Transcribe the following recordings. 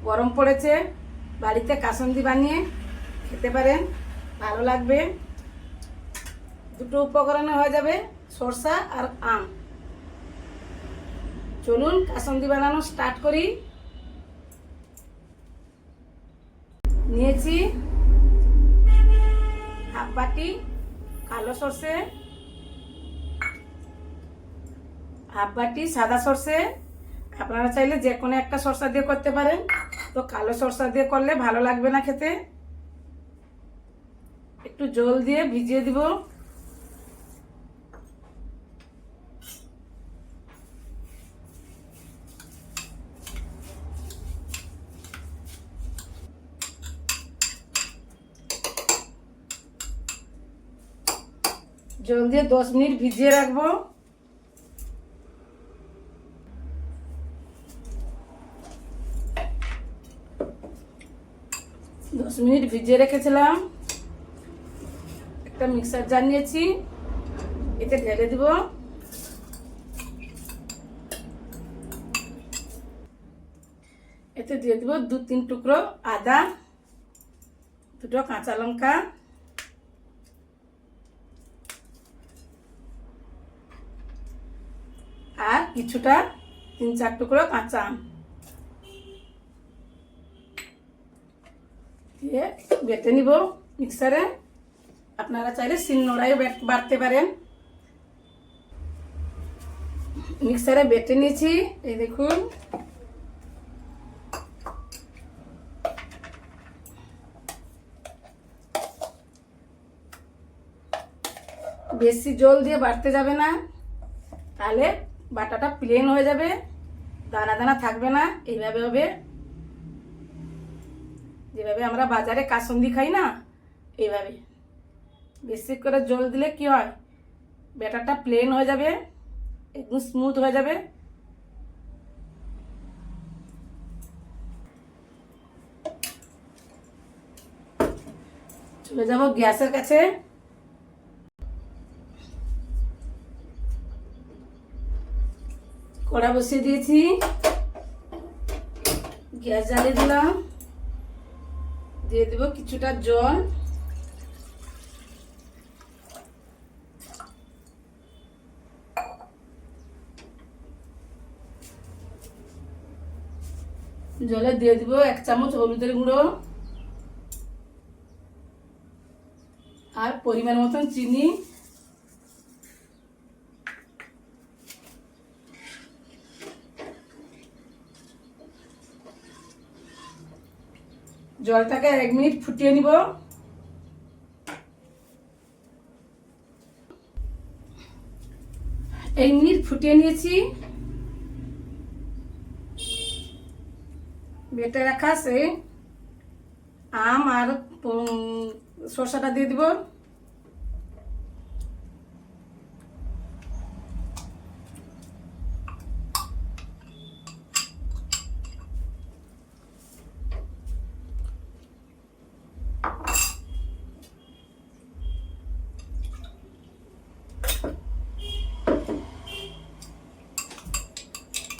গরম পড়েছে, বাড়িতে কাসুন্দি বানিয়ে খেতে পারেন, ভালো লাগবে। দুটো উপকরণে হয়ে যাবে, সরষা আর আম। চলুন কাসুন্দি বানানো স্টার্ট করি। নিয়েছি হাফ বাটি কালো সরষে, হাফ বাটি সাদা সরষে। আপনারা চাইলে যে কোনো একটা সরষা দিয়ে করতে পারেন, তো কালো সরষা দিয়ে করলে ভালো লাগবে না খেতে। একটু জল দিয়ে ভিজিয়ে দিব। জল দিয়ে 10 মিনিট ভিজিয়ে রাখবো। দশ মিনিট ভিজিয়ে রেখেছিলাম। একটা মিক্সার জার নিয়েছি, এতে ঢেলে দিব। এতে দিয়ে দিব 2-3 টুকরো আদা, 2টো কাঁচা লঙ্কা, আর কিছুটা 3-4 টুকরো কাঁচা আম দিয়ে বেটে নিব মিক্সারে। আপনারা চাইলে শিলনোড়ায় বাটতে পারেন। মিক্সারে বেটে নিয়েছি, এই দেখুন। বেশি জল দিয়ে বাটতে যাবে না, তাহলে বাটাটা প্লেন হয়ে যাবে, দানা দানা থাকবে না। এইভাবে হবে, যেভাবে আমরা বাজারে কাসুন্দি খাই না, এইভাবে। বেশি করে জল দিলে কি হয়, ব্যাটারটা প্লেন হয়ে যাবে, একদম স্মুথ হয়ে যাবে। চলে যাব গ্যাসের কাছে। কড়া বসিয়ে দিয়েছি, গ্যাস জ্বালিয়ে দিলাম। দিয়ে দেব কিছুটা জল। জলে দিয়ে দিব 1 চামচ হলুদের গুঁড়ো আর পরিমাণ মতন চিনি। জলটাকে 1 মিনিট ফুটিয়ে নিব। 1 মিনিট ফুটিয়ে নিয়েছি। বেটে রাখা সেই আম আর সরষাটা দিয়ে দিব।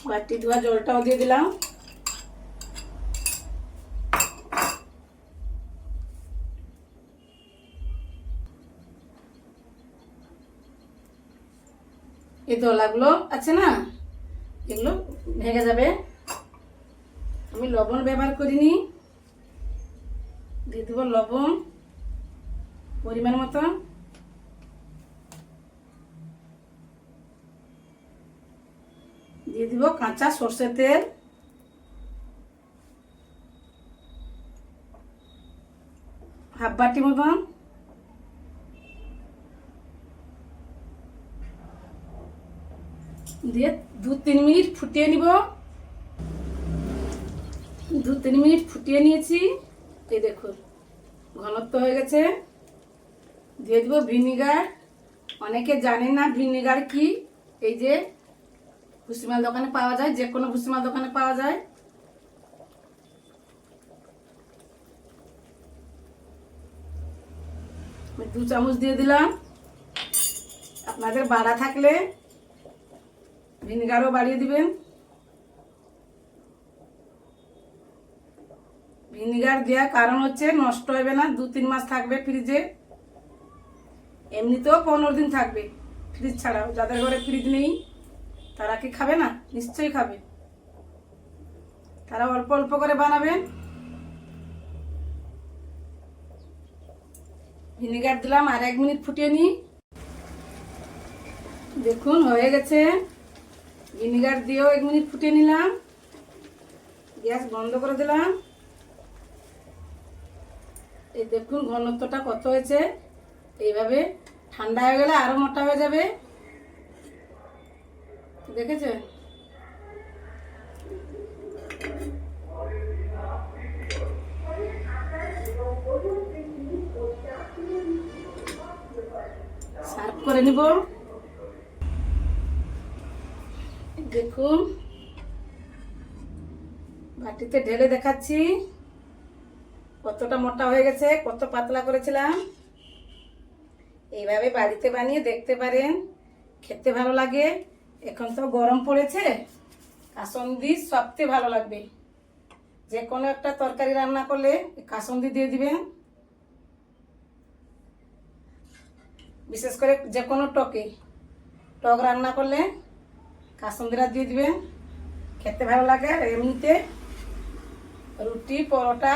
বাটি ধোয়া জলটাও দিয়ে দিলাম। এই দলাগুলো আছে না, এগুলো ভেঙে যাবে। আমি লবণ ব্যবহার করিনি, দিয়ে দেবো লবণ পরিমাণ মতো। দিয়ে দিব কাঁচা সরষের তেল, হাফ বাটি মতন। দিয়ে 2-3 মিনিট ফুটিয়ে নিব। 2-3 মিনিট ফুটিয়ে নিয়েছি, এই দেখুন ঘনত্ব হয়ে গেছে। দিয়ে দেবো ভিনিগার। অনেকে জানেন না ভিনিগার কি। এই যে ভুসিমাল দোকানে পাওয়া যায়, যে কোনো ভুসিমাল দোকানে পাওয়া যায়। আমি 2 চামচ দিয়ে দিলাম। আপনাদের বাড়া থাকলে ভিনেগারও বাড়িয়ে দিবেন। ভিনিগার দেওয়ার কারণ হচ্ছে নষ্ট হবে না, 2-3 মাস থাকবে ফ্রিজে। এমনিতেও 15 দিন থাকবে ফ্রিজ ছাড়াও। যাদের ঘরে ফ্রিজ নেই তারা কি খাবে না? নিশ্চয়ই খাবে। তারা অল্প অল্প করে বানাবেন। ভিনিগার দিলাম, আর 1 মিনিট ফুটিয়ে নিই। দেখুন হয়ে গেছে। ভিনিগার দিয়েও 1 মিনিট ফুটিয়ে নিলাম। গ্যাস বন্ধ করে দিলাম। এই দেখুন ঘনত্বটা কত হয়েছে। এইভাবে ঠান্ডা হয়ে গেলে আরো মোটা হয়ে যাবে, দেখেছেন? সার্ভ করে নিব। দেখুন বাটিতে ঢেলে দেখাচ্ছি কতটা মোটা হয়ে গেছে, কত পাতলা করেছিলাম। এইভাবে বাড়িতে বানিয়ে দেখতে পারেন, খেতে ভালো লাগে। এখন তো গরম পড়েছে, কাসুন্দি সবচেয়ে ভালো লাগবে। যে কোনো একটা তরকারি রান্না করলে কাসুন্দি দিয়ে দিবেন, বিশেষ করে যে কোনো টক রান্না করলে কাসুন্দিটা দিয়ে দিবেন, খেতে ভালো লাগে। আর এমনিতে রুটি পরোটা,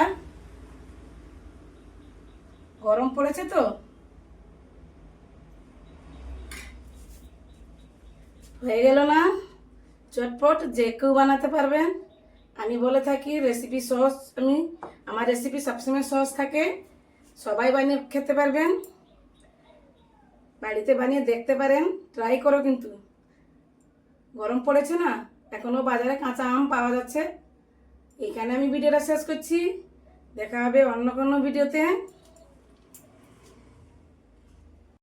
গরম পড়েছে তো, হয়ে গেল না? চটপট যে কেউ বানাতে পারবেন। আমি বলে থাকি রেসিপি সহজ, আমার রেসিপি সবসময় সহজ থাকে, সবাই বানিয়ে খেতে পারবেন। বাড়িতে বানিয়ে দেখতে পারেন, ট্রাই করো। কিন্তু গরম পড়েছে না, এখনও বাজারে কাঁচা আম পাওয়া যাচ্ছে। এখানে আমি ভিডিওটা শেষ করছি। দেখা হবে অন্য কোনো ভিডিওতে।